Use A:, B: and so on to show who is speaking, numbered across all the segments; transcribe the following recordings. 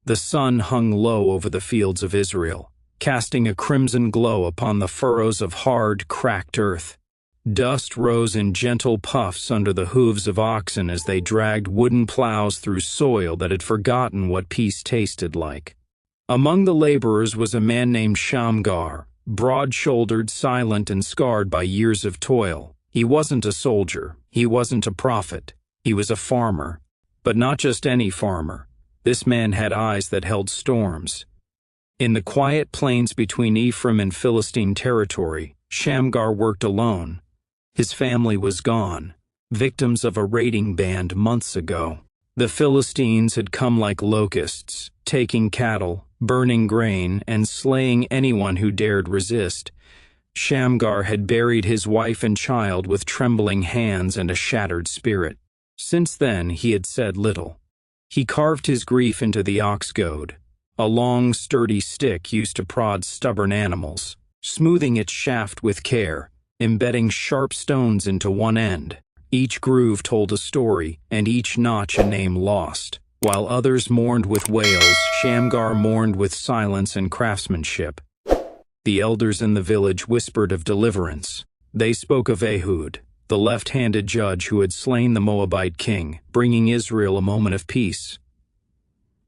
A: The sun hung low over the fields of Israel, casting a crimson glow upon the furrows of hard, cracked earth. Dust rose in gentle puffs under the hooves of oxen as they dragged wooden plows through soil that had forgotten what peace tasted like. Among the laborers was a man named SHAMGAR, broad-shouldered, silent, and scarred by years of toil. He wasn't a soldier. He wasn't a prophet. He was a farmer. But not just any farmer. This man had eyes that held storms. In the quiet plains between Ephraim and Philistine territory, SHAMGAR worked alone. His family was gone, victims of a raiding band months ago. The Philistines had come like locusts, taking cattle, burning grain, and slaying anyone who dared resist. SHAMGAR had buried his wife and child with trembling hands and a shattered spirit. Since then, he had said little. He carved his grief into the ox goad, a long, sturdy stick used to prod stubborn animals, smoothing its shaft with care, embedding sharp stones into one end. Each groove told a story, and each notch a name lost. While others mourned with wails, SHAMGAR mourned with silence and craftsmanship. The elders in the village whispered of deliverance. They spoke of Ehud, the left-handed judge who had slain the Moabite king, bringing Israel a moment of peace.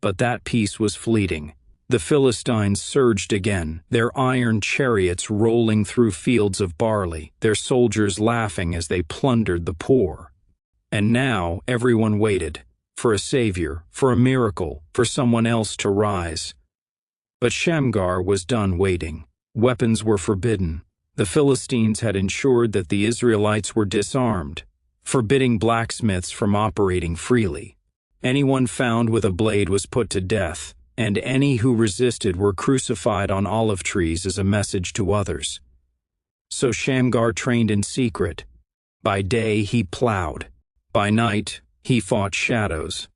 A: But that peace was fleeting. The Philistines surged again, their iron chariots rolling through fields of barley, their soldiers laughing as they plundered the poor. And now everyone waited, for a savior, for a miracle, for someone else to rise. But SHAMGAR was done waiting. Weapons were forbidden. The Philistines had ensured that the Israelites were disarmed, forbidding blacksmiths from operating freely. Anyone found with a blade was put to death, and any who resisted were crucified on olive trees as a message to others. So SHAMGAR trained in secret. By day he plowed. By night he fought shadows.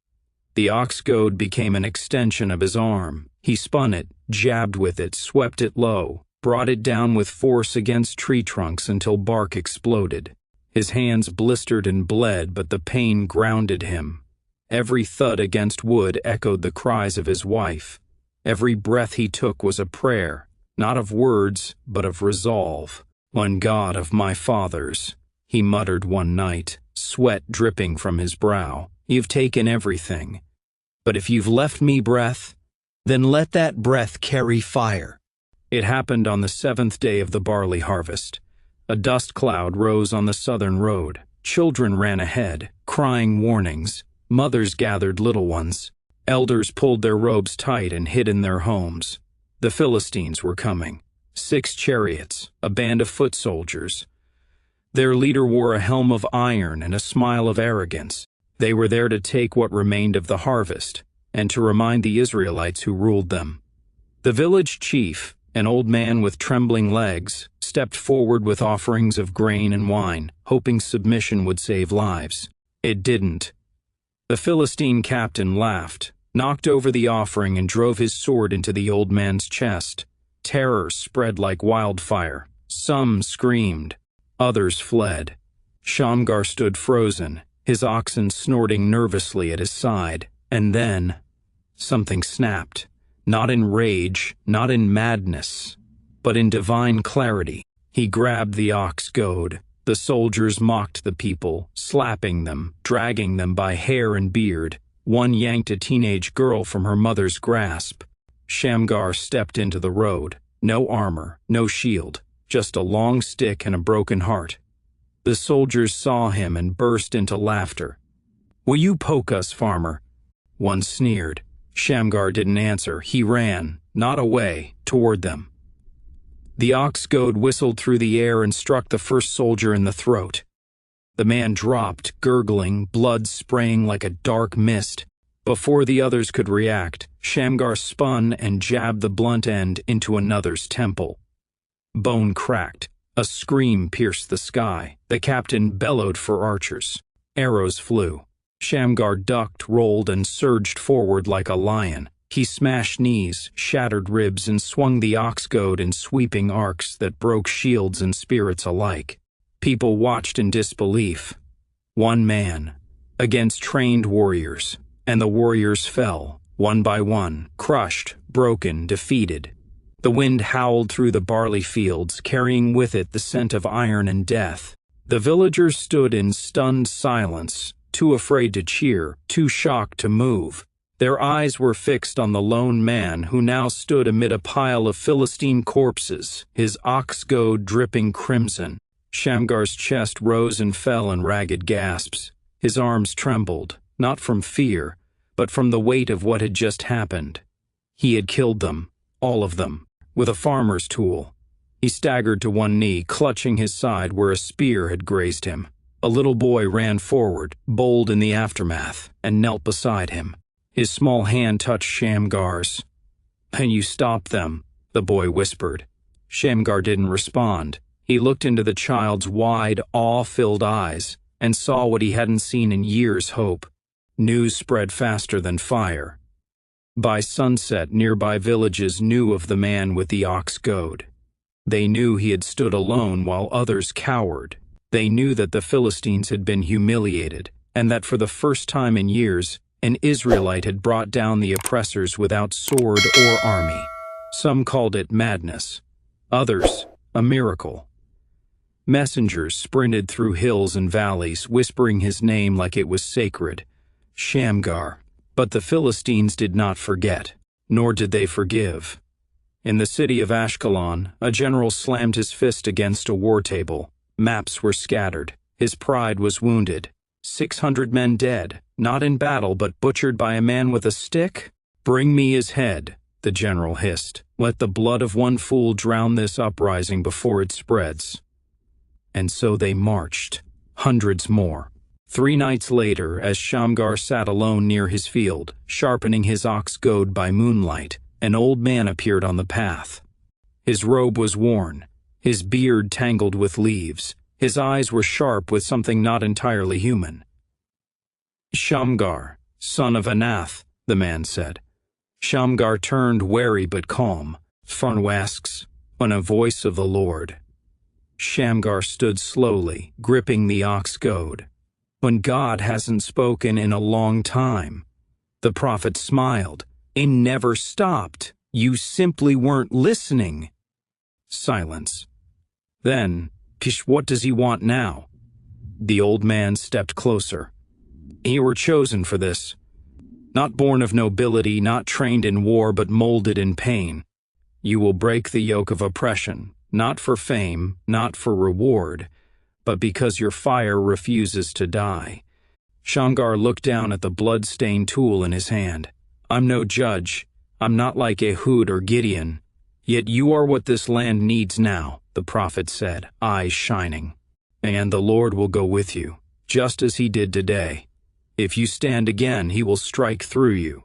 A: The ox goad became an extension of his arm. He spun it, jabbed with it, swept it low, brought it down with force against tree trunks until bark exploded. His hands blistered and bled, but the pain grounded him. Every thud against wood echoed the cries of his wife. Every breath he took was a prayer, not of words, but of resolve. "On God of my fathers," he muttered one night, sweat dripping from his brow, "you've taken everything. But if you've left me breath, then let that breath carry fire." It happened on the 7th day of the barley harvest. A dust cloud rose on the southern road. Children ran ahead, crying warnings. Mothers gathered little ones. Elders pulled their robes tight and hid in their homes. The Philistines were coming. 6 chariots, a band of foot soldiers. Their leader wore a helm of iron and a smile of arrogance. They were there to take what remained of the harvest, and to remind the Israelites who ruled them. The village chief, an old man with trembling legs, stepped forward with offerings of grain and wine, hoping submission would save lives. It didn't. The Philistine captain laughed, knocked over the offering, and drove his sword into the old man's chest. Terror spread like wildfire. Some screamed. Others fled. SHAMGAR stood frozen, his oxen snorting nervously at his side. And then, something snapped. Not in rage, not in madness, but in divine clarity. He grabbed the ox goad. The soldiers mocked the people, slapping them, dragging them by hair and beard. One yanked a teenage girl from her mother's grasp. SHAMGAR stepped into the road. No armor, no shield, just a long stick and a broken heart. The soldiers saw him and burst into laughter. "Will you poke us, farmer?" One sneered. SHAMGAR didn't answer. He ran, not away, toward them. The ox goad whistled through the air and struck the first soldier in the throat. The man dropped, gurgling, blood spraying like a dark mist. Before the others could react, SHAMGAR spun and jabbed the blunt end into another's temple. Bone cracked. A scream pierced the sky. The captain bellowed for archers. Arrows flew. SHAMGAR ducked, rolled, and surged forward like a lion. He smashed knees, shattered ribs, and swung the ox goad in sweeping arcs that broke shields and spirits alike. People watched in disbelief. One man, against trained warriors, and the warriors fell, one by one, crushed, broken, defeated. The wind howled through the barley fields, carrying with it the scent of iron and death. The villagers stood in stunned silence, too afraid to cheer, too shocked to move. Their eyes were fixed on the lone man who now stood amid a pile of Philistine corpses, his ox goad dripping crimson. Shamgar's chest rose and fell in ragged gasps. His arms trembled, not from fear, but from the weight of what had just happened. He had killed them, all of them, with a farmer's tool. He staggered to one knee, clutching his side where a spear had grazed him. A little boy ran forward, bold in the aftermath, and knelt beside him. His small hand touched Shamgar's. "And you stopped them," the boy whispered. Shamgar didn't respond. He looked into the child's wide, awe-filled eyes and saw what he hadn't seen in years: hope. News spread faster than fire. By sunset, nearby villages knew of the man with the ox goad. They knew he had stood alone while others cowered. They knew that the Philistines had been humiliated, and that for the first time in years, an Israelite had brought down the oppressors without sword or army. Some called it madness, others a miracle. Messengers sprinted through hills and valleys, whispering his name like it was sacred, Shamgar. But the Philistines did not forget, nor did they forgive. In the city of Ashkelon, a general slammed his fist against a war table. Maps were scattered. His pride was wounded. 600 men dead, not in battle but butchered by a man with a stick? "Bring me his head," the general hissed. "Let the blood of one fool drown this uprising before it spreads." And so they marched, hundreds more. 3 nights later, as Shamgar sat alone near his field, sharpening his ox goad by moonlight, an old man appeared on the path. His robe was worn, his beard tangled with leaves. His eyes were sharp with something not entirely human. "Shamgar, son of Anath," the man said. Shamgar turned, wary but calm. "Farnwasks, on a voice of the Lord." Shamgar stood slowly, gripping the ox goad. "When God hasn't spoken in a long time." The prophet smiled. "It never stopped. You simply weren't listening." Silence. Then, "Kish, what does he want now?" The old man stepped closer. "You were chosen for this. Not born of nobility, not trained in war, but molded in pain. You will break the yoke of oppression, not for fame, not for reward, but because your fire refuses to die." Shamgar looked down at the blood-stained tool in his hand. "I'm no judge. I'm not like Ehud or Gideon. Yet you are what this land needs now," the prophet said, eyes shining. "And the Lord will go with you, just as he did today. If you stand again, he will strike through you."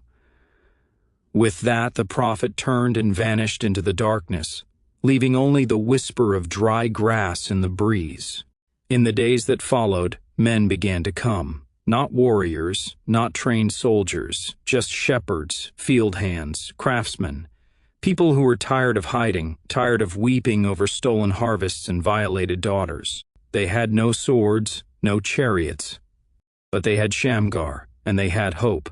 A: With that, the prophet turned and vanished into the darkness, leaving only the whisper of dry grass in the breeze. In the days that followed, men began to come. Not warriors, not trained soldiers, just shepherds, field hands, craftsmen. People who were tired of hiding, tired of weeping over stolen harvests and violated daughters. They had no swords, no chariots. But they had Shamgar, and they had hope.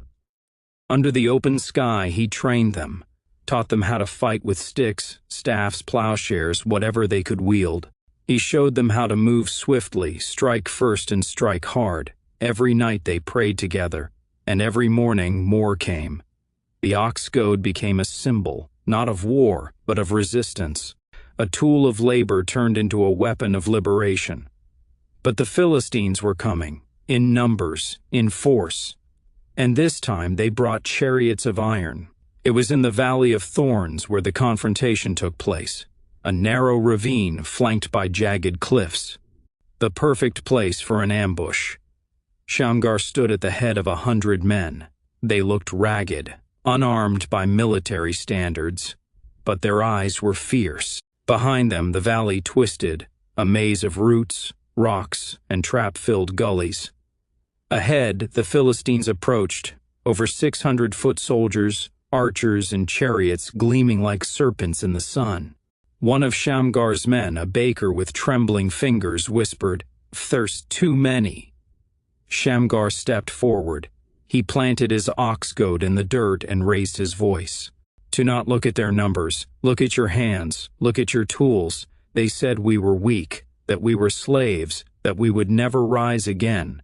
A: Under the open sky, he trained them, taught them how to fight with sticks, staffs, plowshares, whatever they could wield. He showed them how to move swiftly, strike first and strike hard. Every night they prayed together, and every morning more came. The ox goad became a symbol, not of war, but of resistance, a tool of labor turned into a weapon of liberation. But the Philistines were coming, in numbers, in force. And this time they brought chariots of iron. It was in the Valley of Thorns where the confrontation took place, a narrow ravine flanked by jagged cliffs. The perfect place for an ambush. Shamgar stood at the head of 100 men. They looked ragged, unarmed by military standards, but their eyes were fierce. Behind them, the valley twisted, a maze of roots, rocks, and trap-filled gullies. Ahead, the Philistines approached, over 600 foot soldiers, archers, and chariots gleaming like serpents in the sun. One of Shamgar's men, a baker with trembling fingers, whispered, "There's too many." Shamgar stepped forward. He planted his ox goad in the dirt and raised his voice. "Do not look at their numbers. Look at your hands. Look at your tools. They said we were weak, that we were slaves, that we would never rise again."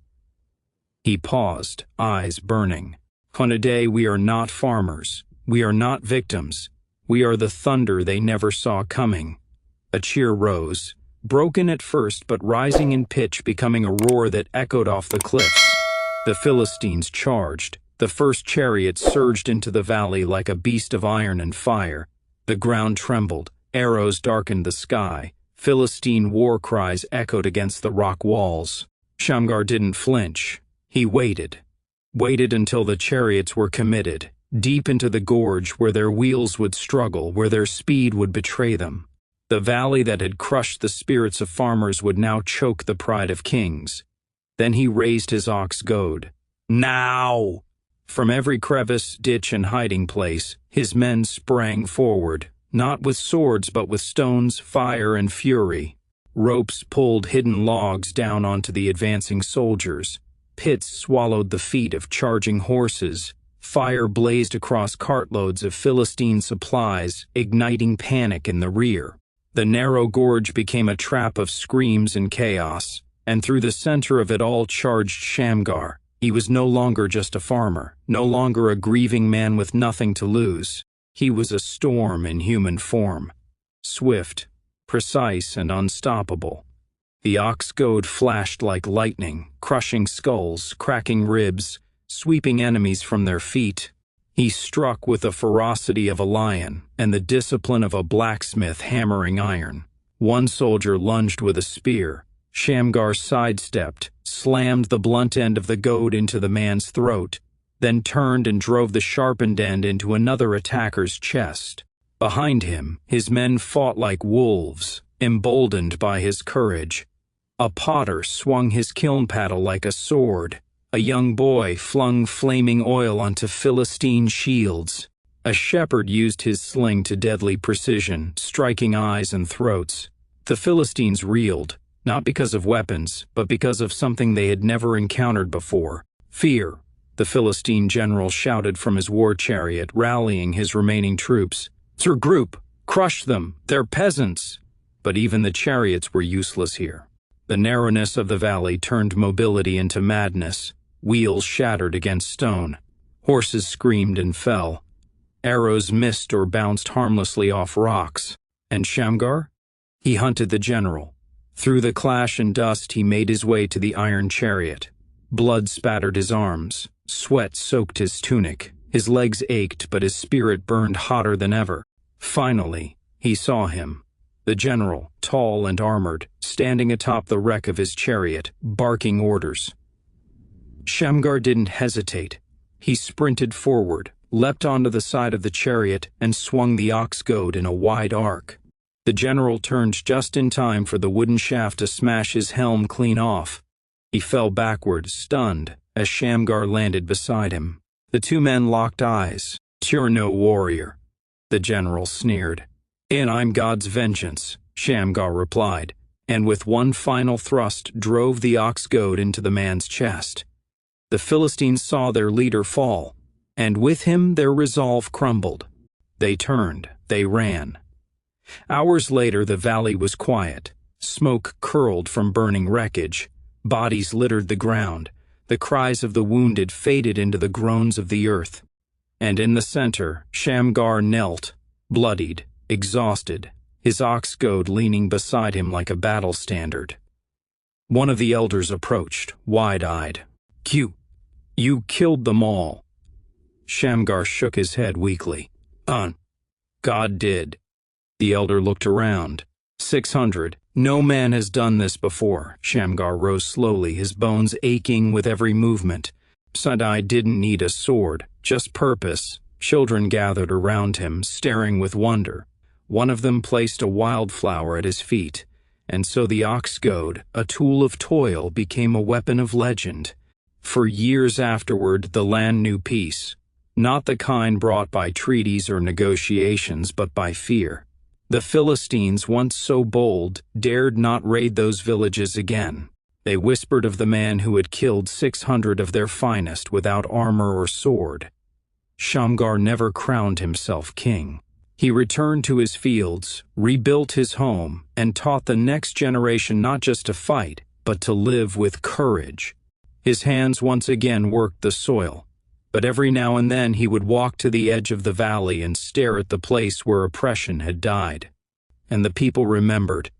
A: He paused, eyes burning. "On a day we are not farmers. We are not victims. We are the thunder they never saw coming." A cheer rose, broken at first but rising in pitch, becoming a roar that echoed off the cliffs. The Philistines charged. The first chariot surged into the valley like a beast of iron and fire. The ground trembled. Arrows darkened the sky. Philistine war cries echoed against the rock walls. Shamgar didn't flinch. He waited until the chariots were committed, deep into the gorge where their wheels would struggle, where their speed would betray them. The valley that had crushed the spirits of farmers would now choke the pride of kings. Then he raised his ox goad. Now! From every crevice, ditch, and hiding place, his men sprang forward, not with swords but with stones, fire, and fury. Ropes pulled hidden logs down onto the advancing soldiers. Pits swallowed the feet of charging horses. Fire blazed across cartloads of Philistine supplies, igniting panic in the rear. The narrow gorge became a trap of screams and chaos, and through the center of it all charged Shamgar. He was no longer just a farmer, no longer a grieving man with nothing to lose. He was a storm in human form, swift, precise, and unstoppable. The ox goad flashed like lightning, crushing skulls, cracking ribs, sweeping enemies from their feet. He struck with the ferocity of a lion and the discipline of a blacksmith hammering iron. One soldier lunged with a spear. Shamgar sidestepped, slammed the blunt end of the goad into the man's throat, then turned and drove the sharpened end into another attacker's chest. Behind him, his men fought like wolves, emboldened by his courage. A potter swung his kiln paddle like a sword. A young boy flung flaming oil onto Philistine shields. A shepherd used his sling to deadly precision, striking eyes and throats. The Philistines reeled, not because of weapons, but because of something they had never encountered before. Fear, the Philistine general shouted from his war chariot, rallying his remaining troops. "Regroup! Crush them! They're peasants!" But even the chariots were useless here. The narrowness of the valley turned mobility into madness. Wheels shattered against stone. Horses screamed and fell. Arrows missed or bounced harmlessly off rocks. And Shamgar? He hunted the general. Through the clash and dust, he made his way to the iron chariot. Blood spattered his arms. Sweat soaked his tunic. His legs ached, but his spirit burned hotter than ever. Finally, he saw him. The general, tall and armored, standing atop the wreck of his chariot, barking orders. Shamgar didn't hesitate. He sprinted forward, leapt onto the side of the chariot, and swung the ox goad in a wide arc. The general turned just in time for the wooden shaft to smash his helm clean off. He fell backward, stunned, as Shamgar landed beside him. The two men locked eyes. "You're no warrior," the general sneered. "And I'm God's vengeance," Shamgar replied, and with one final thrust drove the ox goad into the man's chest. The Philistines saw their leader fall, and with him their resolve crumbled. They turned, they ran. Hours later, the valley was quiet. Smoke curled from burning wreckage. Bodies littered the ground. The cries of the wounded faded into the groans of the earth. And in the center, Shamgar knelt, bloodied, exhausted, his ox goad leaning beside him like a battle standard. One of the elders approached, wide-eyed. You killed them all." Shamgar shook his head weakly. God did." The elder looked around. 600. "No man has done this before." Shamgar rose slowly, his bones aching with every movement. Sadai didn't need a sword, just purpose. Children gathered around him, staring with wonder. One of them placed a wildflower at his feet, and so the ox goad, a tool of toil, became a weapon of legend. For years afterward, the land knew peace, not the kind brought by treaties or negotiations, but by fear. The Philistines, once so bold, dared not raid those villages again. They whispered of the man who had killed 600 of their finest without armor or sword. Shamgar never crowned himself king. He returned to his fields, rebuilt his home, and taught the next generation not just to fight, but to live with courage. His hands once again worked the soil, but every now and then he would walk to the edge of the valley and stare at the place where oppression had died. And the people remembered.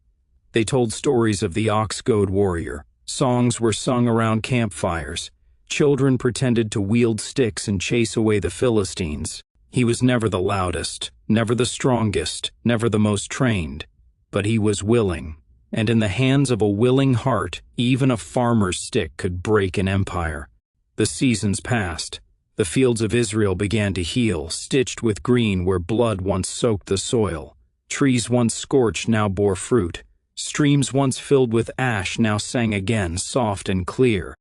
A: They told stories of the ox-goad warrior. Songs were sung around campfires. Children pretended to wield sticks and chase away the Philistines. He was never the loudest, never the strongest, never the most trained, but he was willing. And in the hands of a willing heart, even a farmer's stick could break an empire. The seasons passed. The fields of Israel began to heal, stitched with green where blood once soaked the soil. Trees once scorched now bore fruit. Streams once filled with ash now sang again, soft and clear.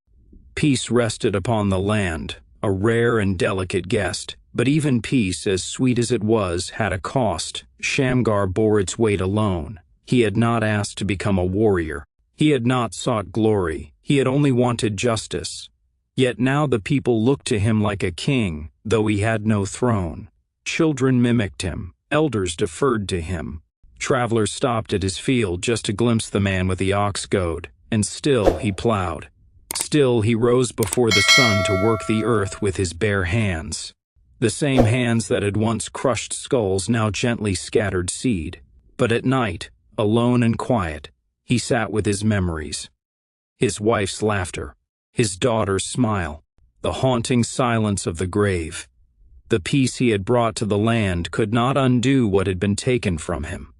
A: Peace rested upon the land, a rare and delicate guest. But even peace, as sweet as it was, had a cost. Shamgar bore its weight alone. He had not asked to become a warrior. He had not sought glory. He had only wanted justice. Yet now the people looked to him like a king, though he had no throne. Children mimicked him. Elders deferred to him. Travelers stopped at his field just to glimpse the man with the ox-goad, and still he plowed. Still he rose before the sun to work the earth with his bare hands. The same hands that had once crushed skulls now gently scattered seed. But at night, alone and quiet, he sat with his memories. His wife's laughter, his daughter's smile, the haunting silence of the grave. The peace he had brought to the land could not undo what had been taken from him.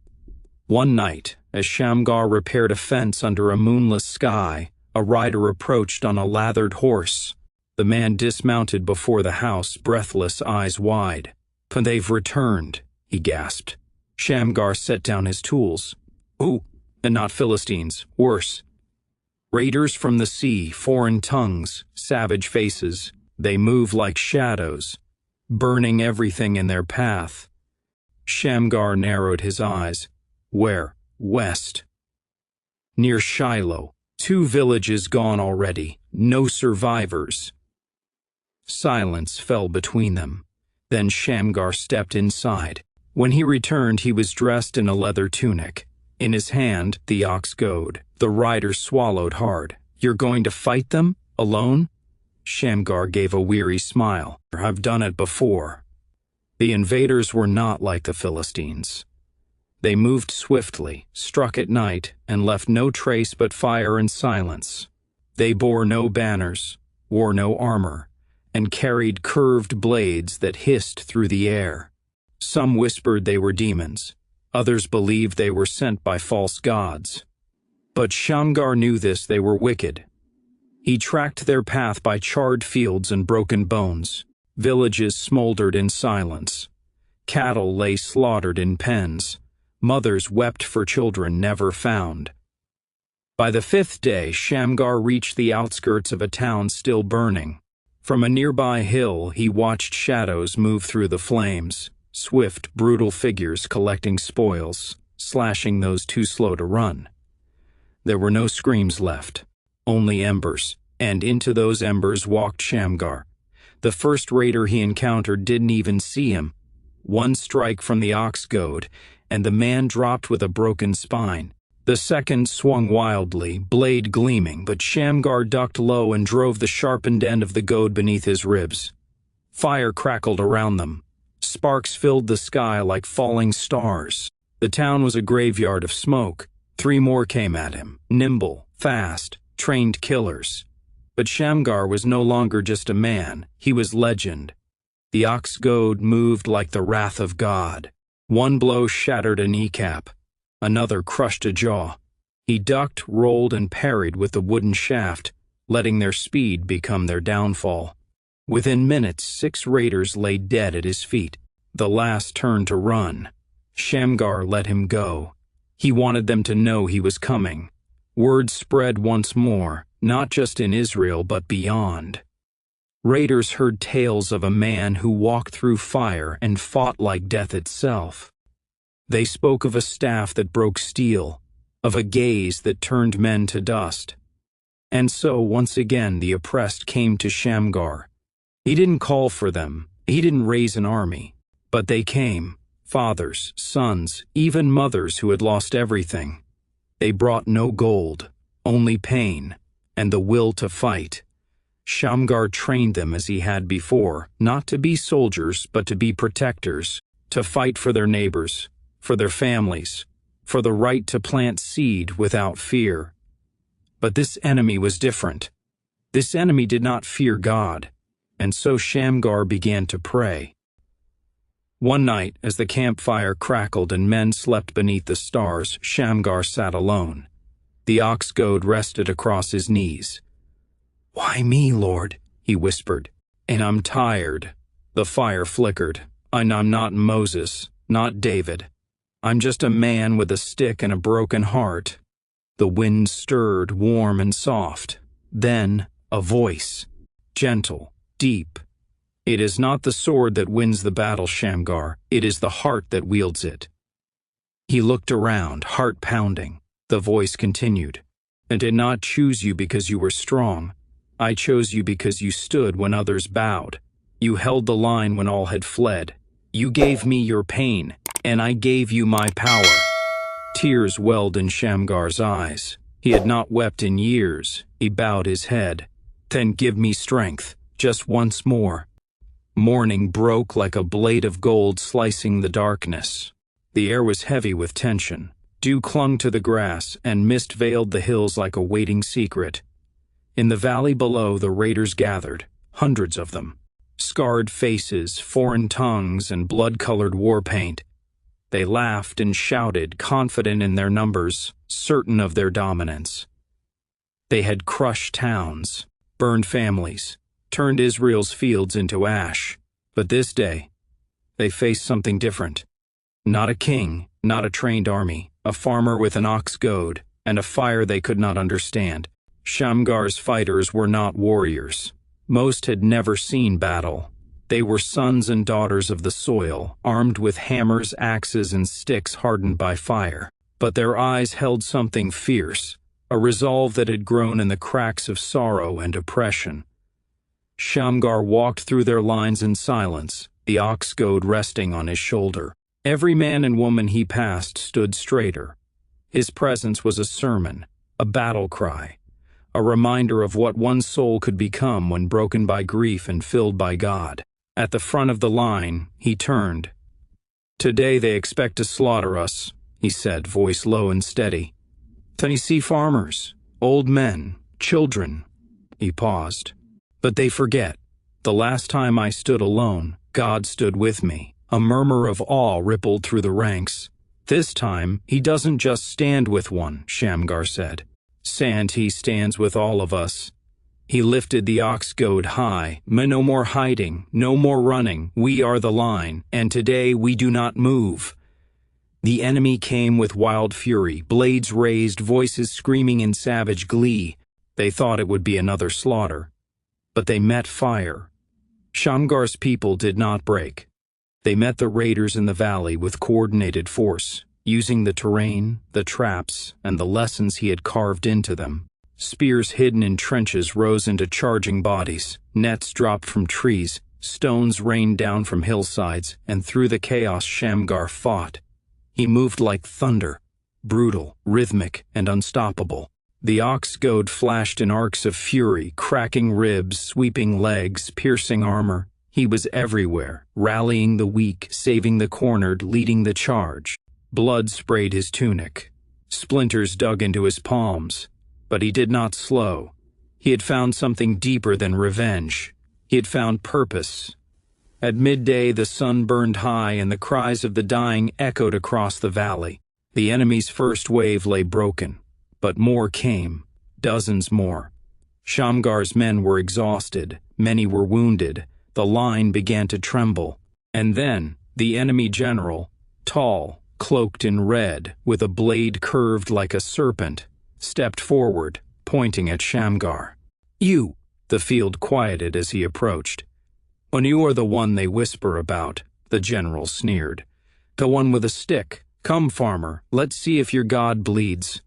A: One night, as Shamgar repaired a fence under a moonless sky, a rider approached on a lathered horse. The man dismounted before the house, breathless, eyes wide. "But they've returned," he gasped. Shamgar set down his tools. "Oh, and not Philistines, worse. Raiders from the sea, foreign tongues, savage faces. They move like shadows, burning everything in their path." Shamgar narrowed his eyes. "Where?" "West. Near Shiloh. 2 villages gone already. No survivors." Silence fell between them. Then Shamgar stepped inside. When he returned, he was dressed in a leather tunic. In his hand, the ox-goad. The rider swallowed hard. "You're going to fight them? Alone?" Shamgar gave a weary smile. "I've done it before." The invaders were not like the Philistines. They moved swiftly, struck at night, and left no trace but fire and silence. They bore no banners, wore no armor, and carried curved blades that hissed through the air. Some whispered they were demons. Others believed they were sent by false gods. But Shamgar knew they were wicked. He tracked their path by charred fields and broken bones. Villages smoldered in silence. Cattle lay slaughtered in pens. Mothers wept for children never found. By the 5th day, Shamgar reached the outskirts of a town still burning. From a nearby hill, he watched shadows move through the flames, swift, brutal figures collecting spoils, slashing those too slow to run. There were no screams left, only embers, and into those embers walked Shamgar. The first raider he encountered didn't even see him. One strike from the ox-goad, and the man dropped with a broken spine. The second swung wildly, blade gleaming, but Shamgar ducked low and drove the sharpened end of the goad beneath his ribs. Fire crackled around them. Sparks filled the sky like falling stars. The town was a graveyard of smoke. 3 more came at him, nimble, fast, trained killers. But Shamgar was no longer just a man, he was legend. The ox-goad moved like the wrath of God. One blow shattered a kneecap. Another crushed a jaw. He ducked, rolled, and parried with the wooden shaft, letting their speed become their downfall. Within minutes, 6 raiders lay dead at his feet. The last turned to run. Shamgar let him go. He wanted them to know he was coming. Word spread once more, not just in Israel but beyond. Raiders heard tales of a man who walked through fire and fought like death itself. They spoke of a staff that broke steel, of a gaze that turned men to dust. And so, once again, the oppressed came to Shamgar. He didn't call for them, he didn't raise an army, but they came, fathers, sons, even mothers who had lost everything. They brought no gold, only pain, and the will to fight. Shamgar trained them as he had before, not to be soldiers, but to be protectors, to fight for their neighbors, for their families, for the right to plant seed without fear. But this enemy was different. This enemy did not fear God, and so Shamgar began to pray. One night, as the campfire crackled and men slept beneath the stars, Shamgar sat alone. The ox goad rested across his knees. "Why me, Lord?" he whispered. "And I'm tired." The fire flickered. "And I'm not Moses, not David. I'm just a man with a stick and a broken heart." The wind stirred, warm and soft. Then a voice, gentle, deep. "It is not the sword that wins the battle, Shamgar. It is the heart that wields it." He looked around, heart pounding. The voice continued, "I did not choose you because you were strong. I chose you because you stood when others bowed. You held the line when all had fled. You gave me your pain, and I gave you my power." Tears welled in Shamgar's eyes. He had not wept in years. He bowed his head. "Then give me strength, just once more." Morning broke like a blade of gold slicing the darkness. The air was heavy with tension. Dew clung to the grass, and mist veiled the hills like a waiting secret. In the valley below, the raiders gathered, hundreds of them. Scarred faces, foreign tongues, and blood-colored war paint. They laughed and shouted, confident in their numbers, certain of their dominance. They had crushed towns, burned families, turned Israel's fields into ash. But this day, they faced something different. Not a king, not a trained army, a farmer with an ox goad, and a fire they could not understand. Shamgar's fighters were not warriors. Most had never seen battle. They were sons and daughters of the soil, armed with hammers, axes, and sticks hardened by fire. But their eyes held something fierce, a resolve that had grown in the cracks of sorrow and oppression. Shamgar walked through their lines in silence, the ox goad resting on his shoulder. Every man and woman he passed stood straighter. His presence was a sermon, a battle cry, a reminder of what one soul could become when broken by grief and filled by God. At the front of the line, he turned. "Today they expect to slaughter us," he said, voice low and steady. "Can you see farmers, old men, children?" He paused. "But they forget. The last time I stood alone, God stood with me." A murmur of awe rippled through the ranks. "This time, he doesn't just stand with one," Shamgar said. He stands with all of us." He lifted the ox goad high. "No more hiding, no more running. We are the line, and today we do not move." The enemy came with wild fury, blades raised, voices screaming in savage glee. They thought it would be another slaughter. But they met fire. Shamgar's people did not break. They met the raiders in the valley with coordinated force, using the terrain, the traps, and the lessons he had carved into them. Spears hidden in trenches rose into charging bodies, nets dropped from trees, stones rained down from hillsides, and through the chaos Shamgar fought. He moved like thunder, brutal, rhythmic, and unstoppable. The ox goad flashed in arcs of fury, cracking ribs, sweeping legs, piercing armor. He was everywhere, rallying the weak, saving the cornered, leading the charge. Blood sprayed his tunic. Splinters dug into his palms. But he did not slow. He had found something deeper than revenge. He had found purpose. At midday, the sun burned high, and the cries of the dying echoed across the valley. The enemy's first wave lay broken. But more came, dozens more. Shamgar's men were exhausted. Many were wounded. The line began to tremble. And then, the enemy general, tall, cloaked in red, with a blade curved like a serpent, stepped forward, pointing at Shamgar. "You," the field quieted as he approached. "When you are the one they whisper about," the general sneered. "The one with a stick. Come, farmer, let's see if your God bleeds."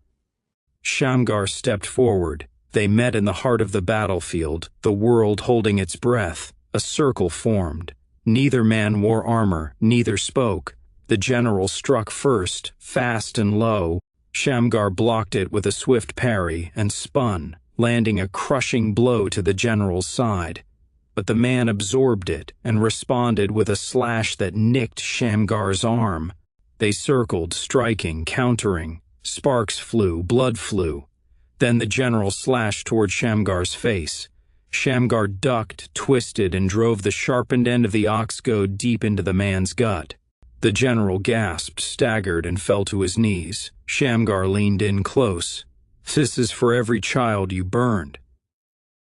A: Shamgar stepped forward, They met in the heart of the battlefield, the world holding its breath. A circle formed. Neither man wore armor, neither spoke. The general struck first, fast and low. Shamgar blocked it with a swift parry and spun, landing a crushing blow to the general's side. But the man absorbed it and responded with a slash that nicked Shamgar's arm. They circled, striking, countering. Sparks flew, blood flew. Then the general slashed toward Shamgar's face. Shamgar ducked, twisted, and drove the sharpened end of the ox goad deep into the man's gut. The general gasped, staggered, and fell to his knees. Shamgar leaned in close. "This is for every child you burned."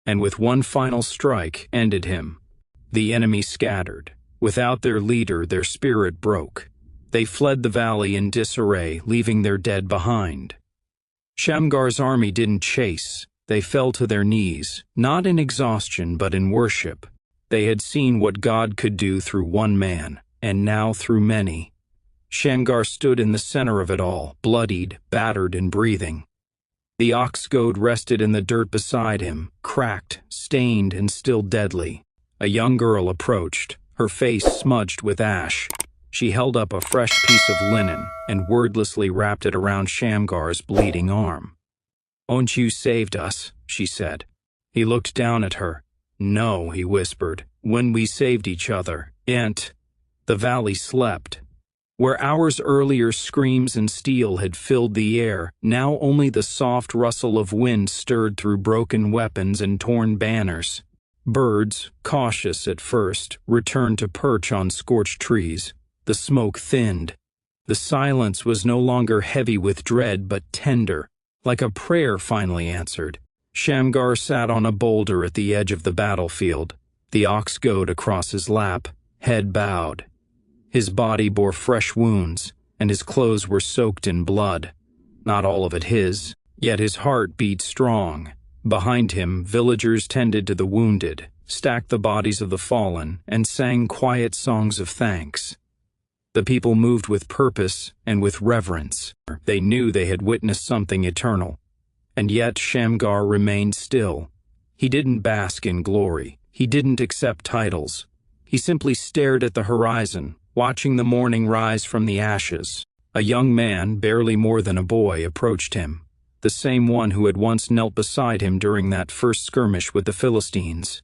A: And with one final strike, ended him. The enemy scattered. Without their leader, their spirit broke. They fled the valley in disarray, leaving their dead behind. Shamgar's army didn't chase. They fell to their knees, not in exhaustion but in worship. They had seen what God could do through one man, and now through many. Shamgar stood in the center of it all, bloodied, battered, and breathing. The ox goad rested in the dirt beside him, cracked, stained, and still deadly. A young girl approached, her face smudged with ash. She held up a fresh piece of linen and wordlessly wrapped it around Shamgar's bleeding arm. "Won't you saved us," she said. He looked down at her. "No," he whispered, "when we saved each other. And the valley slept. Where hours earlier screams and steel had filled the air, now only the soft rustle of wind stirred through broken weapons and torn banners. Birds, cautious at first, returned to perch on scorched trees. The smoke thinned. The silence was no longer heavy with dread but tender, like a prayer finally answered. Shamgar sat on a boulder at the edge of the battlefield, the ox goad across his lap, head bowed. His body bore fresh wounds, and his clothes were soaked in blood. Not all of it his, yet his heart beat strong. Behind him, villagers tended to the wounded, stacked the bodies of the fallen, and sang quiet songs of thanks. The people moved with purpose and with reverence. They knew they had witnessed something eternal. And yet Shamgar remained still. He didn't bask in glory. He didn't accept titles. He simply stared at the horizon, watching the morning rise from the ashes. A young man, barely more than a boy, approached him, the same one who had once knelt beside him during that first skirmish with the Philistines.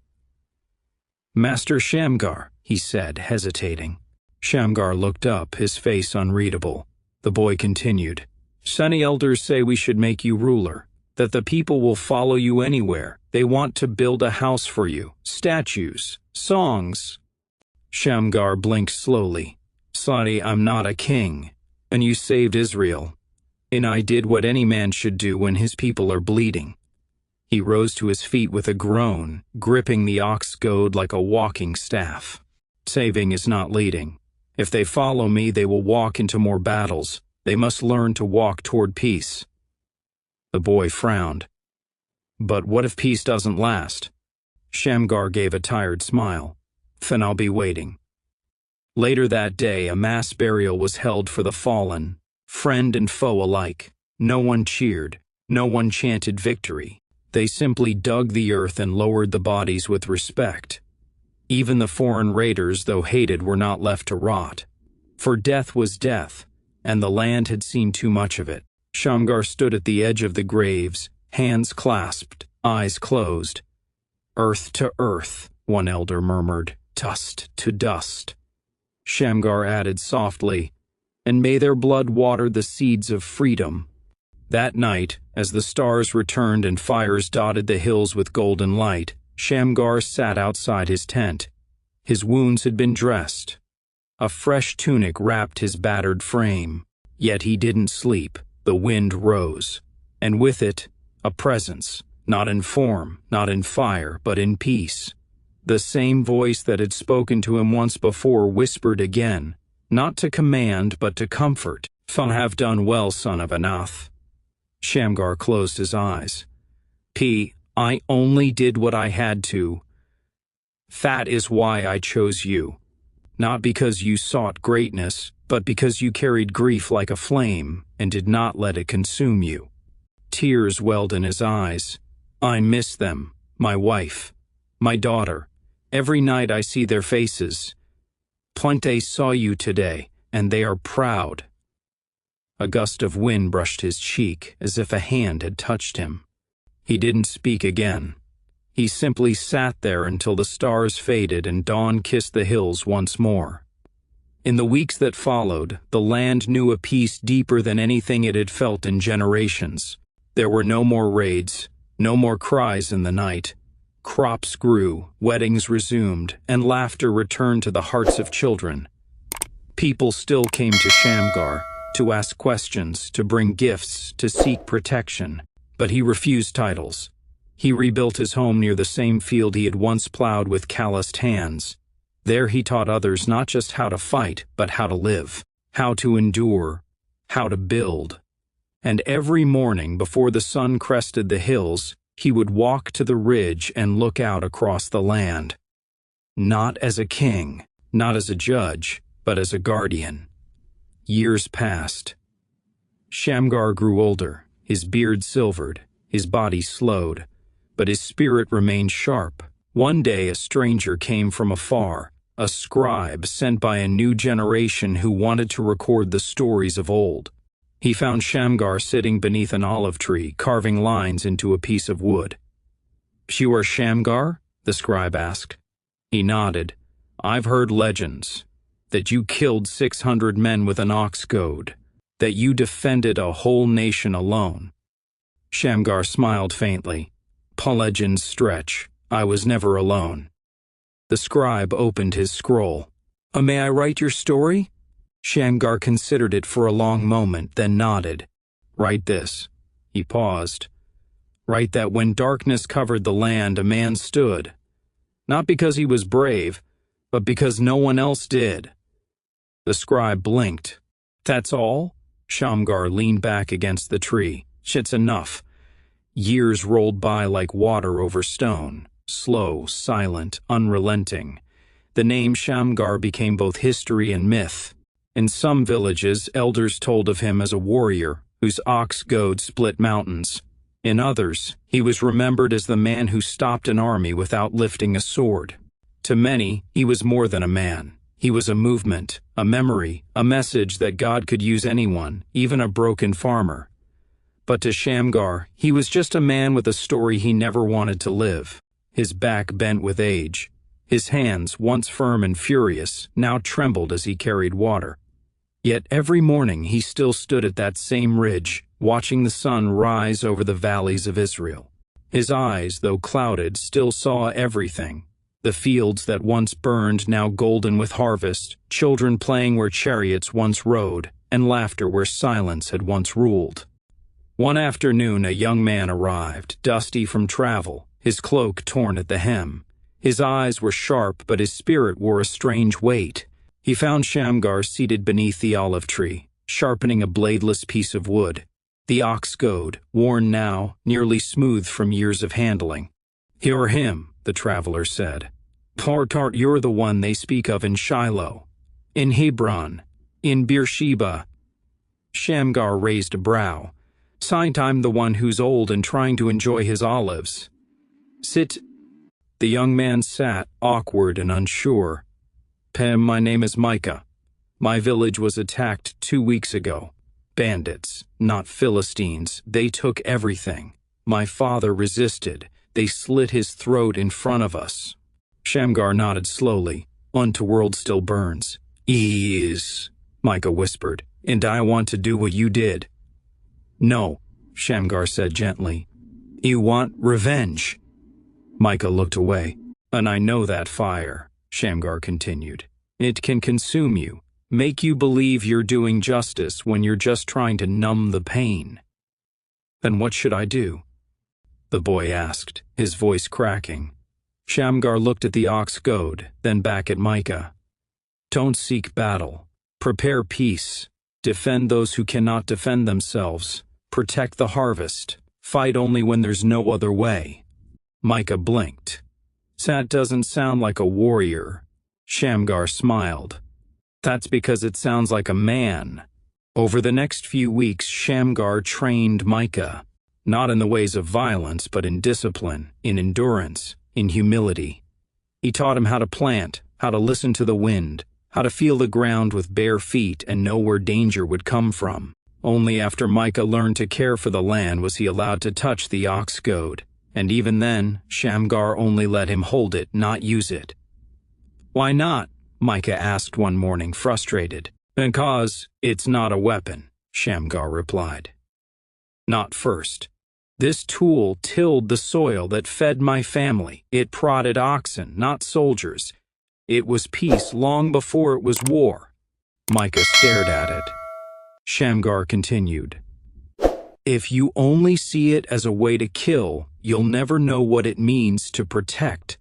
A: "Master Shamgar," he said, hesitating. Shamgar looked up, his face unreadable. The boy continued, "Sunny elders say we should make you ruler, that the people will follow you anywhere. They want to build a house for you, statues, songs." Shamgar blinked slowly. "Sorry, I'm not a king, and you saved Israel, and I did what any man should do when his people are bleeding." He rose to his feet with a groan, gripping the ox goad like a walking staff. "Saving is not leading. If they follow me, they will walk into more battles. They must learn to walk toward peace." The boy frowned. "But what if peace doesn't last?" Shamgar gave a tired smile. "Then I'll be waiting." Later that day, a mass burial was held for the fallen, friend and foe alike. No one cheered. No one chanted victory. They simply dug the earth and lowered the bodies with respect. Even the foreign raiders, though hated, were not left to rot. For death was death, and the land had seen too much of it. Shamgar stood at the edge of the graves, hands clasped, eyes closed. "Earth to earth," one elder murmured, "dust to dust." Shamgar added softly, "And may their blood water the seeds of freedom." That night, as the stars returned and fires dotted the hills with golden light, Shamgar sat outside his tent. His wounds had been dressed. A fresh tunic wrapped his battered frame. Yet he didn't sleep. The wind rose, and with it, a presence, not in form, not in fire, but in peace. The same voice that had spoken to him once before whispered again, not to command, but to comfort. "Thou have done well, son of Anath." Shamgar closed his eyes. I only did what I had to. That is why I chose you. Not because you sought greatness, but because you carried grief like a flame and did not let it consume you." Tears welled in his eyes. I miss them, my wife, my daughter. Every night I see their faces. Plante saw you today, and they are proud." A gust of wind brushed his cheek as if a hand had touched him. He didn't speak again. He simply sat there until the stars faded and dawn kissed the hills once more. In the weeks that followed, the land knew a peace deeper than anything it had felt in generations. There were no more raids, no more cries in the night. Crops grew, weddings resumed, and laughter returned to the hearts of children. People still came to Shamgar, to ask questions, to bring gifts, to seek protection. But he refused titles. He rebuilt his home near the same field he had once plowed with calloused hands. There he taught others not just how to fight, but how to live, how to endure, how to build. And every morning before the sun crested the hills, he would walk to the ridge and look out across the land. Not as a king, not as a judge, but as a guardian. Years passed. Shamgar grew older, his beard silvered, his body slowed, but his spirit remained sharp. One day a stranger came from afar, a scribe sent by a new generation who wanted to record the stories of old. He found Shamgar sitting beneath an olive tree, carving lines into a piece of wood. "You are Shamgar?" the scribe asked. He nodded. "I've heard legends, that you killed 600 men with an ox goad, that you defended a whole nation alone." Shamgar smiled faintly. "Legends stretch. I was never alone." The scribe opened his scroll. May I write your story?" Shamgar considered it for a long moment, then nodded. "Write this." He paused. "Write that when darkness covered the land, a man stood. Not because he was brave, but because no one else did." The scribe blinked. "That's all?" Shamgar leaned back against the tree. "Shit's enough." Years rolled by like water over stone, slow, silent, unrelenting. The name Shamgar became both history and myth. In some villages, elders told of him as a warrior whose ox goad split mountains. In others, he was remembered as the man who stopped an army without lifting a sword. To many, he was more than a man. He was a movement, a memory, a message that God could use anyone, even a broken farmer. But to Shamgar, he was just a man with a story he never wanted to live. His back bent with age. His hands, once firm and furious, now trembled as he carried water. Yet every morning he still stood at that same ridge, watching the sun rise over the valleys of Israel. His eyes, though clouded, still saw everything. The fields that once burned, now golden with harvest, children playing where chariots once rode, and laughter where silence had once ruled. One afternoon a young man arrived, dusty from travel, his cloak torn at the hem. His eyes were sharp, but his spirit wore a strange weight. He found Shamgar seated beneath the olive tree, sharpening a bladeless piece of wood. The ox goad, worn now, nearly smooth from years of handling. "You're him," the traveler said. "Tart, you're the one they speak of in Shiloh, in Hebron, in Beersheba." Shamgar raised a brow. "Signed, I'm the one who's old and trying to enjoy his olives." "Sit." The young man sat, awkward and unsure. My name is Micah. My village was attacked 2 weeks ago. Bandits, not Philistines. They took everything. My father resisted. They slit his throat in front of us." Shamgar nodded slowly. "Unto still burns." "Yes," Micah whispered, "and I want to do what you did." "No," Shamgar said gently. "You want revenge." Micah looked away. "And I know that fire," Shamgar continued. "It can consume you, make you believe you're doing justice when you're just trying to numb the pain." "Then what should I do?" the boy asked, his voice cracking. Shamgar looked at the ox goad, then back at Micah. "Don't seek battle. Prepare peace. Defend those who cannot defend themselves. Protect the harvest. Fight only when there's no other way." Micah blinked. "That doesn't sound like a warrior." Shamgar smiled. "That's because it sounds like a man." Over the next few weeks, Shamgar trained Micah. not in the ways of violence, but in discipline, in endurance, in humility. He taught him how to plant, how to listen to the wind, how to feel the ground with bare feet and know where danger would come from. Only after Micah learned to care for the land was he allowed to touch the ox goad, and even then, Shamgar only let him hold it, not use it. "Why not?" Micah asked one morning, frustrated. "Because it's not a weapon," Shamgar replied. "Not first. This tool tilled the soil that fed my family. It prodded oxen, not soldiers. It was peace long before it was war." Micah stared at it. Shamgar continued, "If you only see it as a way to kill, you'll never know what it means to protect."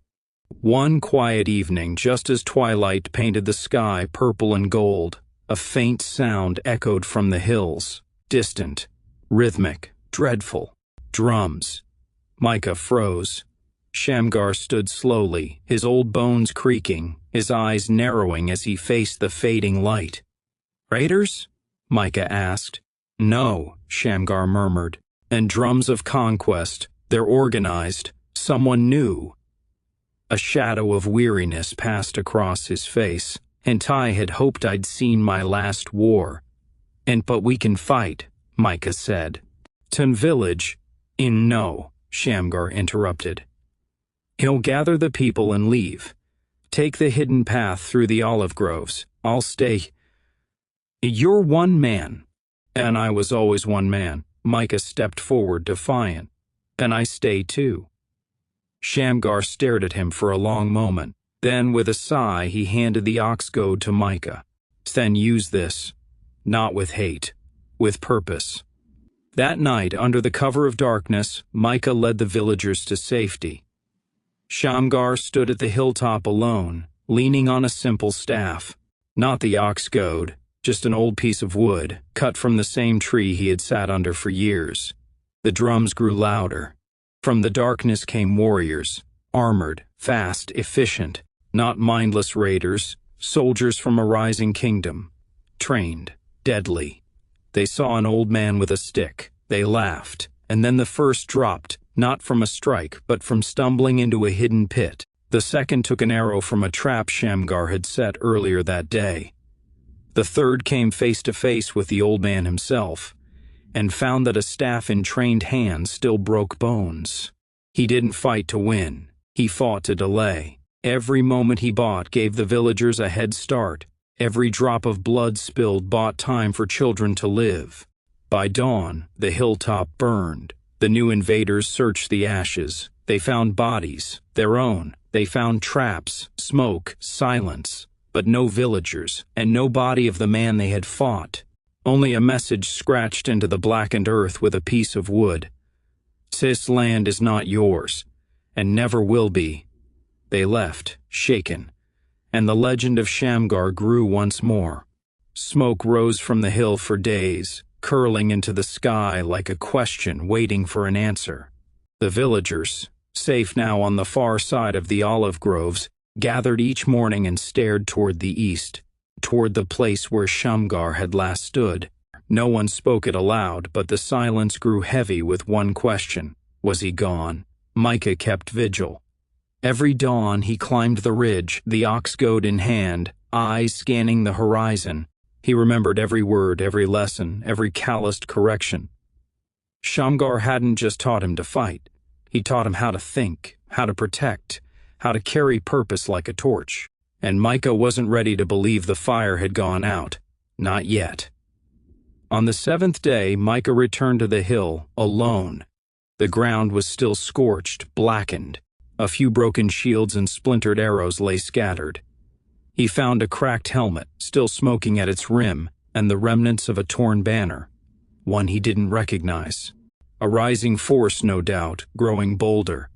A: One quiet evening, just as twilight painted the sky purple and gold, a faint sound echoed from the hills, distant, rhythmic, dreadful. Drums. Micah froze. Shamgar stood slowly, his old bones creaking, his eyes narrowing as he faced the fading light. "Raiders?" Micah asked. "No," Shamgar murmured. "And drums of conquest. They're organized. Someone new." A shadow of weariness passed across his face. "And I had hoped I'd seen my last war." But we can fight," Micah said. "Ton village." No," Shamgar interrupted. "He'll gather the people and leave. Take the hidden path through the olive groves. I'll stay." "You're one man." "And I was always one man." Micah stepped forward, defiant. "And I stay too." Shamgar stared at him for a long moment. Then, with a sigh, he handed the ox goad to Micah. "Then use this. Not with hate. With purpose." That night, under the cover of darkness, Micah led the villagers to safety. Shamgar stood at the hilltop alone, leaning on a simple staff. Not the ox goad, just an old piece of wood, cut from the same tree he had sat under for years. The drums grew louder. From the darkness came warriors, armored, fast, efficient, not mindless raiders, soldiers from a rising kingdom, trained, deadly. They saw an old man with a stick. They laughed, and then the first dropped, not from a strike, but from stumbling into a hidden pit. The second took an arrow from a trap Shamgar had set earlier that day. The third came face to face with the old man himself, and found that a staff in trained hands still broke bones. He didn't fight to win. He fought to delay. Every moment he bought gave the villagers a head start. Every drop of blood spilled bought time for children to live. By dawn, the hilltop burned. The new invaders searched the ashes. They found bodies, their own. They found traps, smoke, silence, but no villagers, and no body of the man they had fought. Only a message scratched into the blackened earth with a piece of wood. "This land is not yours, and never will be." They left, shaken. And the legend of Shamgar grew once more. Smoke rose from the hill for days, curling into the sky like a question waiting for an answer. The villagers, safe now on the far side of the olive groves, gathered each morning and stared toward the east, toward the place where Shamgar had last stood. No one spoke it aloud, but the silence grew heavy with one question. Was he gone? Micah kept vigil. Every dawn he climbed the ridge, the ox goad in hand, eyes scanning the horizon. He remembered every word, every lesson, every calloused correction. Shamgar hadn't just taught him to fight. He taught him how to think, how to protect, how to carry purpose like a torch. And Micah wasn't ready to believe the fire had gone out. Not yet. On the seventh day, Micah returned to the hill, alone. The ground was still scorched, blackened. A few broken shields and splintered arrows lay scattered. He found a cracked helmet, still smoking at its rim, and the remnants of a torn banner. One he didn't recognize. A rising force, no doubt, growing bolder.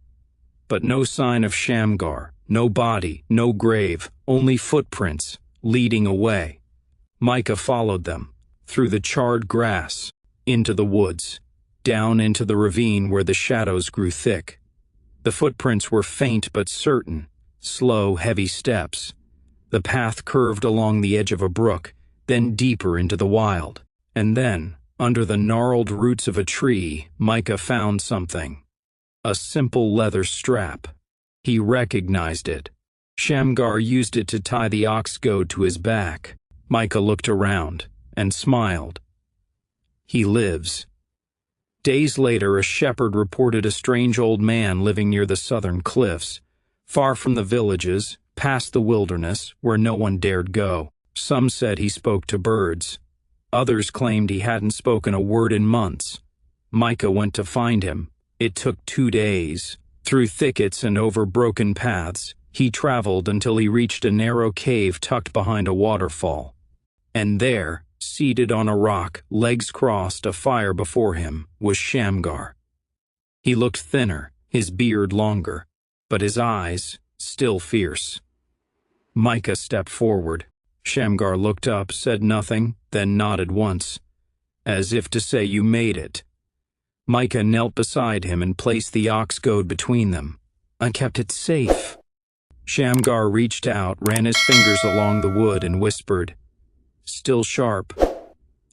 A: But no sign of Shamgar, no body, no grave, only footprints, leading away. Micah followed them, through the charred grass, into the woods, down into the ravine where the shadows grew thick. The footprints were faint but certain, slow, heavy steps. The path curved along the edge of a brook, then deeper into the wild. And then, Under the gnarled roots of a tree, Micah found something. A simple leather strap. He recognized it. Shamgar used it to tie the ox goad to his back. Micah looked around and smiled. He lives. Days later, a shepherd reported a strange old man living near the southern cliffs, far from the villages, past the wilderness, where no one dared go. Some said he spoke to birds. Others claimed he hadn't spoken a word in months. Micah went to find him. It took 2 days. Through thickets and over broken paths, he traveled until he reached a narrow cave tucked behind a waterfall. And there, seated on a rock, legs crossed, a fire before him, was Shamgar. He looked thinner, his beard longer, but his eyes still fierce. Micah stepped forward. Shamgar looked up, said nothing, then nodded once, as if to say, "You made it." Micah knelt beside him and placed the ox goad between them. "I kept it safe." Shamgar reached out, ran his fingers along the wood, and whispered, "Still sharp."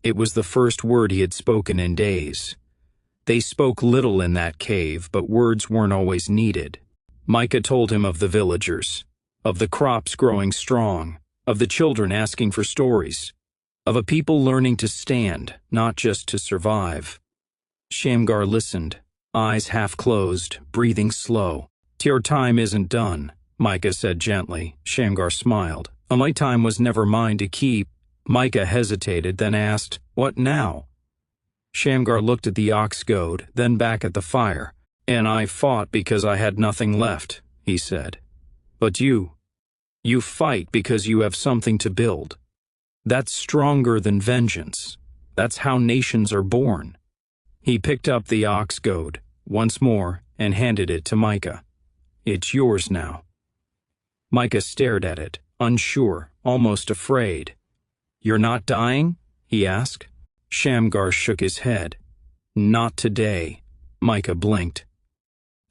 A: It was the first word he had spoken in days. They spoke little in that cave, but words weren't always needed. Micah told him of the villagers, of the crops growing strong, of the children asking for stories, of a people learning to stand, not just to survive. Shamgar listened, eyes half closed, breathing slow. "Your time isn't done," Micah said gently. Shamgar smiled. "My time was never mine to keep." Micah hesitated, then asked, "What now?" Shamgar looked at the ox goad, then back at the fire. "And I fought because I had nothing left," he said. "But you fight because you have something to build. That's stronger than vengeance. That's how nations are born." He picked up the ox goad once more and handed it to Micah. "It's yours now." Micah stared at it, unsure, almost afraid. "You're not dying?" he asked. Shamgar shook his head. "Not today." Micah blinked.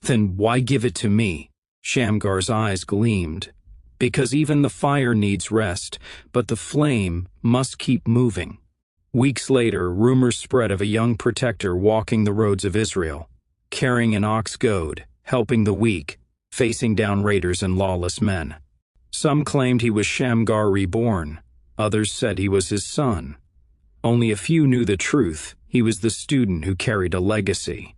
A: "Then why give it to me?" Shamgar's eyes gleamed. "Because even the fire needs rest, but the flame must keep moving." Weeks later, rumors spread of a young protector walking the roads of Israel, carrying an ox goad, helping the weak, facing down raiders and lawless men. Some claimed he was Shamgar reborn. Others said he was his son. Only a few knew the truth. He was the student who carried a legacy.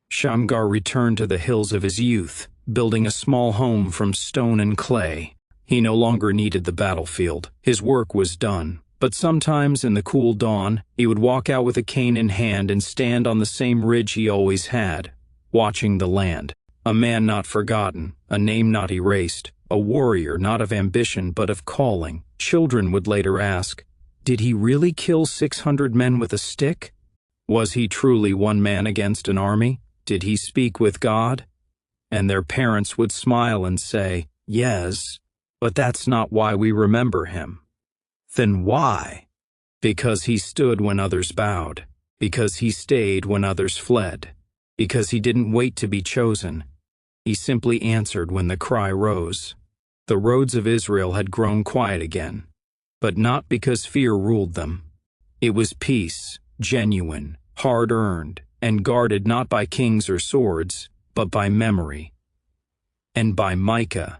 A: Shamgar returned to the hills of his youth, building a small home from stone and clay. He no longer needed the battlefield. His work was done. But sometimes in the cool dawn, he would walk out with a cane in hand and stand on the same ridge he always had, watching the land. A man not forgotten, a name not erased, a warrior not of ambition but of calling. Children would later ask, did he really kill 600 men with a stick? Was he truly one man against an army? Did he speak with God? And their parents would smile and say, yes, but that's not why we remember him. Then why? Because he stood when others bowed, because he stayed when others fled, because he didn't wait to be chosen. He simply answered when the cry rose. The roads of Israel had grown quiet again, but not because fear ruled them. It was peace, genuine, hard-earned, and guarded not by kings or swords, but by memory. And by Micah.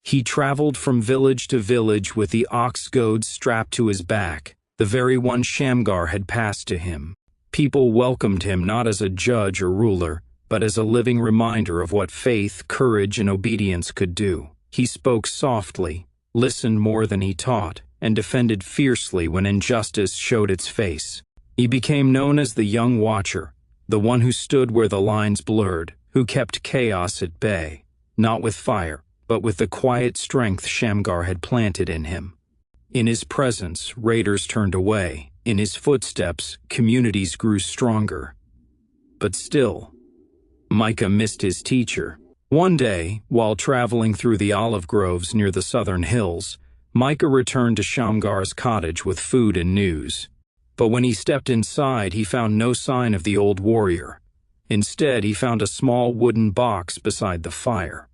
A: He traveled from village to village with the ox goad strapped to his back, the very one Shamgar had passed to him. People welcomed him not as a judge or ruler, but as a living reminder of what faith, courage, and obedience could do. He spoke softly, listened more than he taught, and defended fiercely when injustice showed its face. He became known as the Young Watcher, the one who stood where the lines blurred, who kept chaos at bay, not with fire, but with the quiet strength Shamgar had planted in him. In his presence, raiders turned away. In his footsteps, communities grew stronger. But still, Micah missed his teacher. One day, while traveling through the olive groves near the southern hills, Micah returned to Shamgar's cottage with food and news. But when he stepped inside, he found no sign of the old warrior. Instead, he found a small wooden box beside the fire.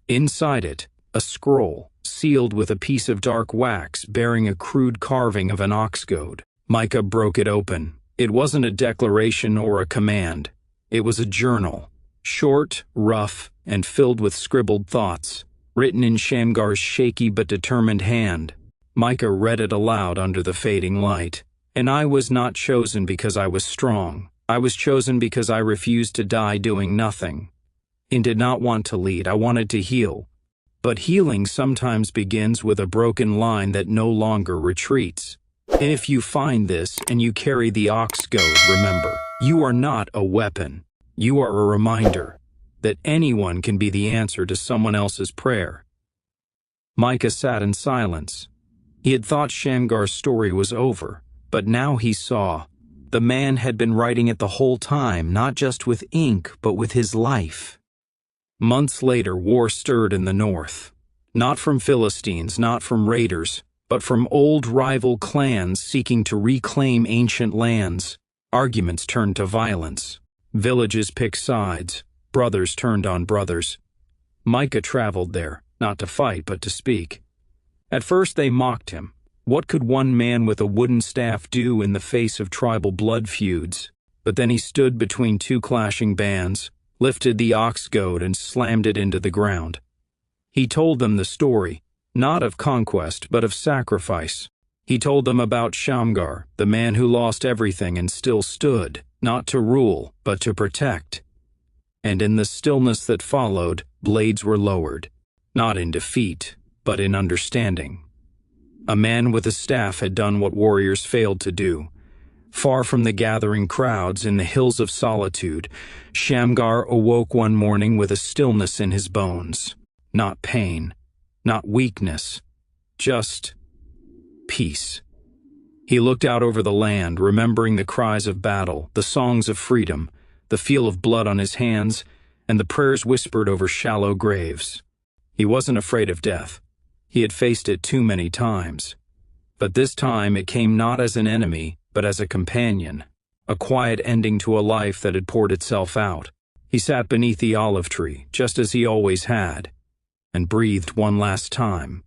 A: Inside it, a scroll, sealed with a piece of dark wax bearing a crude carving of an ox goad. Micah broke it open. It wasn't a declaration or a command. It was a journal, short, rough, and filled with scribbled thoughts, written in Shamgar's shaky but determined hand. Micah read it aloud under the fading light. "And I was not chosen because I was strong. I was chosen because I refused to die doing nothing, and did not want to lead. I wanted to heal. But healing sometimes begins with a broken line that no longer retreats. And if you find this and you carry the ox goad, remember, you are not a weapon. You are a reminder that anyone can be the answer to someone else's prayer." Micah sat in silence. He had thought Shamgar's story was over, but now he saw. The man had been writing it the whole time, not just with ink, but with his life. Months later, war stirred in the north. Not from Philistines, not from raiders, but from old rival clans seeking to reclaim ancient lands. Arguments turned to violence. Villages picked sides. Brothers turned on brothers. Micah traveled there, not to fight, but to speak. At first they mocked him. What could one man with a wooden staff do in the face of tribal blood feuds? But then he stood between two clashing bands, lifted the ox goad and slammed it into the ground. He told them the story, not of conquest, but of sacrifice. He told them about Shamgar, the man who lost everything and still stood, not to rule, but to protect. And in the stillness that followed, blades were lowered, not in defeat, but in understanding. A man with a staff had done what warriors failed to do. Far from the gathering crowds in the hills of solitude, Shamgar awoke one morning with a stillness in his bones. Not pain, not weakness, just peace. He looked out over the land, remembering the cries of battle, the songs of freedom, the feel of blood on his hands, and the prayers whispered over shallow graves. He wasn't afraid of death. He had faced it too many times. But this time it came not as an enemy, but as a companion, a quiet ending to a life that had poured itself out. He sat beneath the olive tree, just as he always had, and breathed one last time.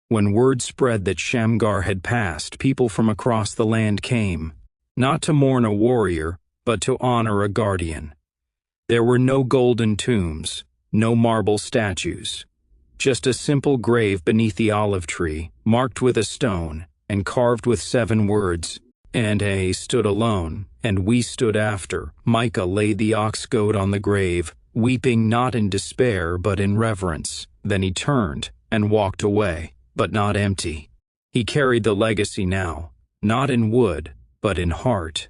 A: When word spread that Shamgar had passed, people from across the land came, not to mourn a warrior, but to honor a guardian. There were no golden tombs, no marble statues, just a simple grave beneath the olive tree, marked with a stone and carved with 7 words. "And he stood alone, and we stood after." Micah laid the ox goad on the grave, weeping not in despair but in reverence. Then he turned and walked away, but not empty. He carried the legacy now, not in wood, but in heart.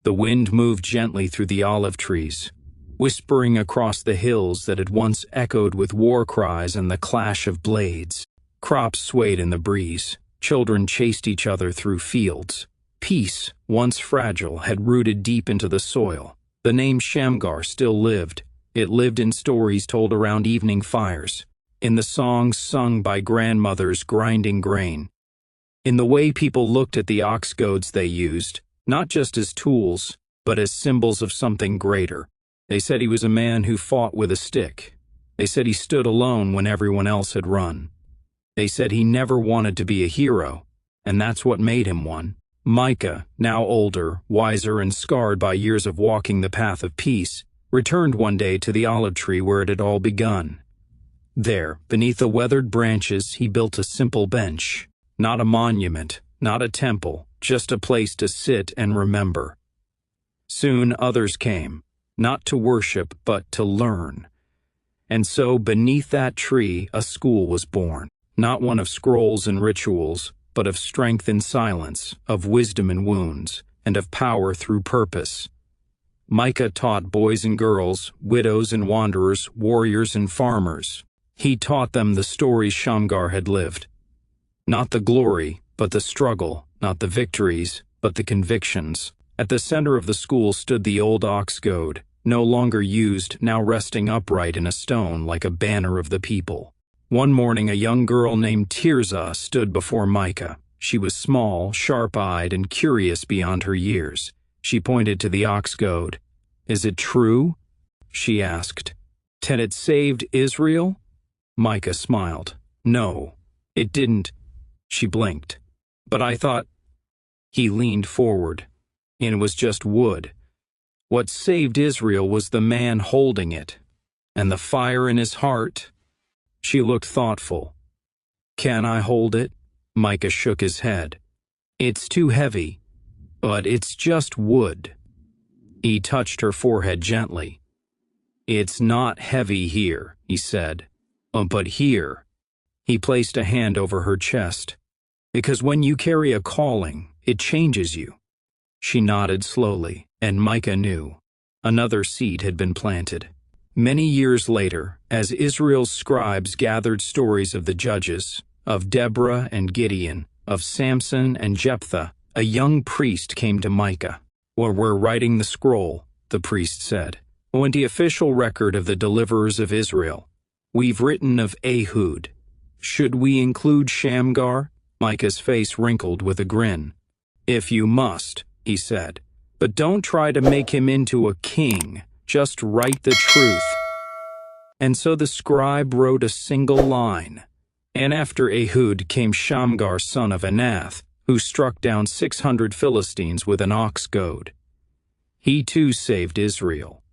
A: The wind moved gently through the olive trees, whispering across the hills that had once echoed with war cries and the clash of blades. Crops swayed in the breeze. Children chased each other through fields. Peace, once fragile, had rooted deep into the soil. The name Shamgar still lived. It lived in stories told around evening fires, in the songs sung by grandmothers grinding grain, in the way people looked at the ox goads they used, not just as tools, but as symbols of something greater. They said he was a man who fought with a stick. They said he stood alone when everyone else had run. They said he never wanted to be a hero, and that's what made him one. Micah, now older, wiser, and scarred by years of walking the path of peace, returned one day to the olive tree where it had all begun. There, beneath the weathered branches, he built a simple bench. Not a monument, not a temple, just a place to sit and remember. Soon others came, not to worship, but to learn. And so, beneath that tree, a school was born. Not one of scrolls and rituals, but of strength in silence, of wisdom in wounds, and of power through purpose. Micah taught boys and girls, widows and wanderers, warriors and farmers. He taught them the stories Shamgar had lived. Not the glory, but the struggle, not the victories, but the convictions. At the center of the school stood the old ox goad, no longer used, now resting upright in a stone like a banner of the people. One morning, a young girl named Tirzah stood before Micah. She was small, sharp-eyed, and curious beyond her years. She pointed to the ox goad. "Is it true?" she asked. "Had it saved Israel?" Micah smiled. "No, it didn't." She blinked. "But I thought..." He leaned forward, and it was just wood. What saved Israel was the man holding it, and the fire in his heart. She looked thoughtful. "Can I hold it?" Micah shook his head. "It's too heavy, but it's just wood." He touched her forehead gently. "It's not heavy here," he said. But here." He placed a hand over her chest. "Because when you carry a calling, it changes you." She nodded slowly, and Micah knew. Another seed had been planted. Many years later, as Israel's scribes gathered stories of the judges, of Deborah and Gideon, of Samson and Jephthah, a young priest came to Micah. "Well, we're writing the scroll," the priest said. "In the official record of the deliverers of Israel, we've written of Ehud. Should we include Shamgar?" Micah's face wrinkled with a grin. "If you must," he said. "But don't try to make him into a king. Just write the truth." And so the scribe wrote a single line. "And after Ehud came Shamgar son of Anath, who struck down 600 Philistines with an ox goad. He too saved Israel."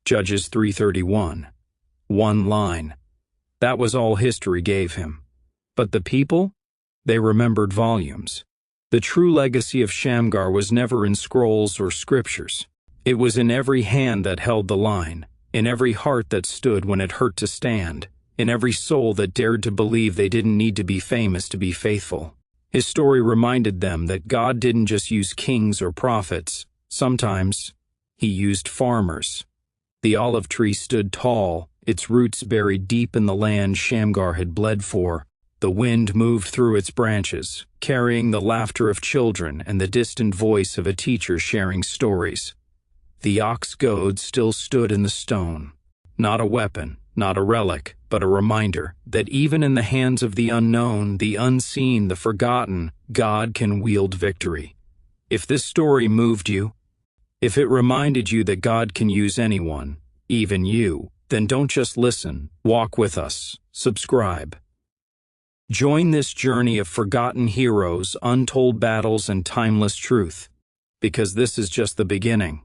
A: Judges 3:31. One line. That was all history gave him. But the people? They remembered volumes. The true legacy of Shamgar was never in scrolls or scriptures. It was in every hand that held the line, in every heart that stood when it hurt to stand, in every soul that dared to believe they didn't need to be famous to be faithful. His story reminded them that God didn't just use kings or prophets. Sometimes, he used farmers. The olive tree stood tall, its roots buried deep in the land Shamgar had bled for. The wind moved through its branches, carrying the laughter of children and the distant voice of a teacher sharing stories. The ox goad still stood in the stone, not a weapon, not a relic, but a reminder that even in the hands of the unknown, the unseen, the forgotten, God can wield victory. If this story moved you, if it reminded you that God can use anyone, even you, then don't just listen, walk with us, subscribe. Join this journey of forgotten heroes, untold battles, and timeless truth, because this is just the beginning.